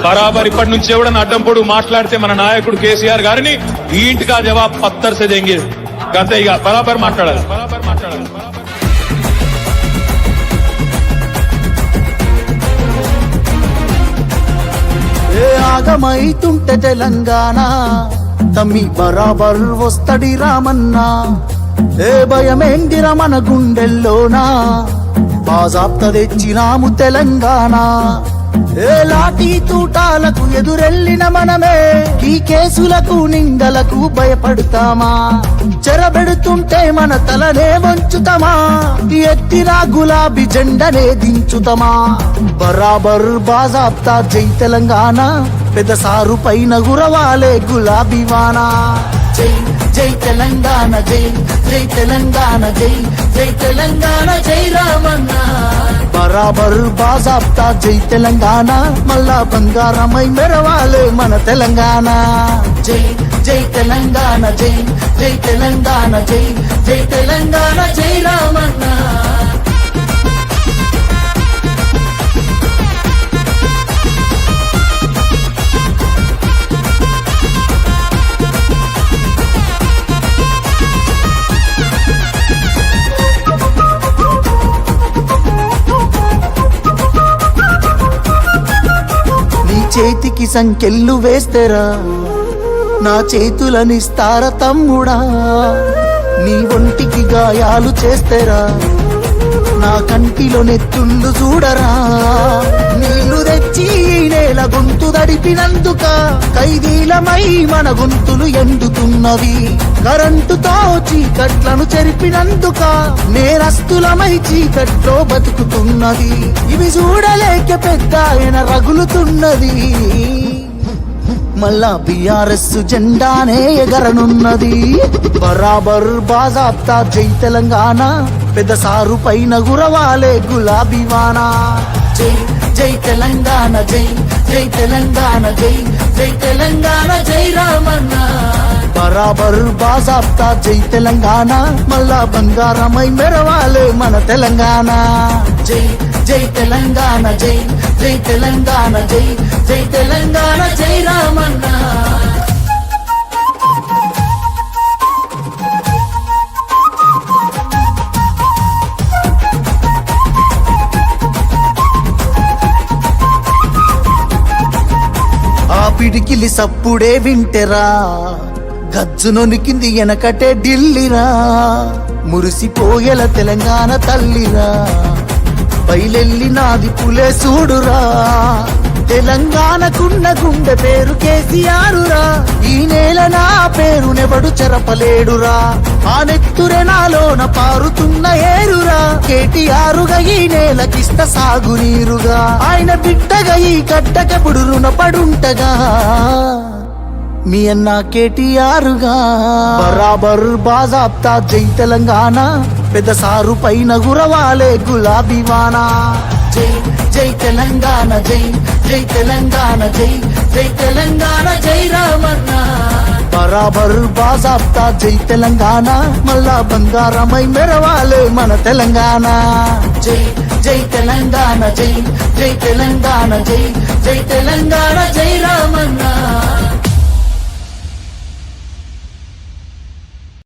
బరాబర్ ఇప్పటి నుంచి ఎవడన్నా అడ్డంపొడు మాట్లాడితే మన నాయకుడు కేసీఆర్ గారిని ఈ ఇంటికా జవాబ్ పత్తర్ సే దేంగే అంతే. ఇక బరాబర్ మాట్లాడాలి. ఏ ఆగమైతుంటే తెలంగాణ తమ్మి బరాబర్ వస్తడి రామన్నా. ఏ భయమేందిర మన గుండెల్లోనా బాజాప్త తెచ్చినాము తెలంగాణ. ఏ లాఠీ తూటాలకు ఎదురెళ్ళిన మనమే ఈ కేసులకు నిందలకు భయపడతామా? చెరబెడుతుంటే మన తలనే వంచుతామా? ఎత్తిన గులాబీ జెండనే దించుతామా? బరాబర్ బాజాప్తా జై తెలంగాణ, పెద్ద సారు పైన గురవాలే గులాబీ వానా. జై జై తెలంగాణ, జై జై తెలంగాణ, జై జై తెలంగాణ, జై రామన్న. బరాబర్ బాజాప్తా జై తెలంగాణ, మళ్ళా బంగారమై మెరవాలే మన తెలంగాణ. జై జై తెలంగాణ, జై జై తెలంగాణ, జై జై తెలంగాణ, జై రామన్న. చేతికి సంకెళ్ళు వేస్తేరా నా చేతులనిస్తార తమ్ముడా. నీ ఒంటికి గాయాలు చేస్తేరా నా కంటిలో నెత్తుళ్ళు చూడరా. నీళ్లు తెచ్చి నేల గొంతు దడిపినందుక ఖైదీలమై మన గొంతులు ఎండుతున్నవి. కరెంటుతో చీకట్లను చెరిపినందుక నేరస్తులమై చీకట్లో బతుకుతున్నది. ఇవి చూడలేక పెద్ద ఆయన రగులుతున్నది. మళ్ళా బీఆర్ఎస్ జెండానే ఎగరనున్నది. బరాబర్ బాజాప్తా జై తెలంగాణ, పెద్ద సారు పైన గురవాలే గులాబీ వానా. జై జై తెలంగాణ, జై జై తెలంగాణ, జై జై తెలంగాణ, జై రామన్న. బరాబర్ బాజాప్తా జై తెలంగాణ, మళ్ళా బంగారమై మెరవాలే మన తెలంగాణ. జై జై తెలంగాణ, జై జై తెలంగాణ, జై జై తెలంగాణ, జై రామన్న. ఆ పిడికిలి సప్పుడే వింటెరా గజ్జునొనికింది వెనకటే ఢిల్లీరా. మురిసిపోయేల తెలంగాణ తల్లిరా, బయలెల్లినాది పులే చూడురా. తెలంగాణకున్న గుండె పేరు కేసీఆరురా. ఈ నేల నా పేరునెవడు చెరపలేడురా. ఆ నెత్తురె నాలోన పారుతున్న ఏరురా. కేటీఆరుగా ఈ నేలకిష్ట సాగునీరుగా, ఆయన బిడ్డగా ఈ గడ్డకెప్పుడు రుణపడుంటగా మీ అన్న కేటీఆరుగా. బరాబర్ బాజాప్తా జై తెలంగాణ, పెద్ద సారు పైన గురవాలే గులాబీ వానా. జై జై తెలంగాణ, జై జై తెలంగాణ, జై జై తెలంగాణ, జై రామన్న. బరాబర్ బాజాప్తా జై తెలంగాణ, మళ్ళా బంగారమై మెరవాలే మన తెలంగాణ. జై జై తెలంగాణ, జై జై తెలంగాణ, జై జై తెలంగాణ, జై రామన్న.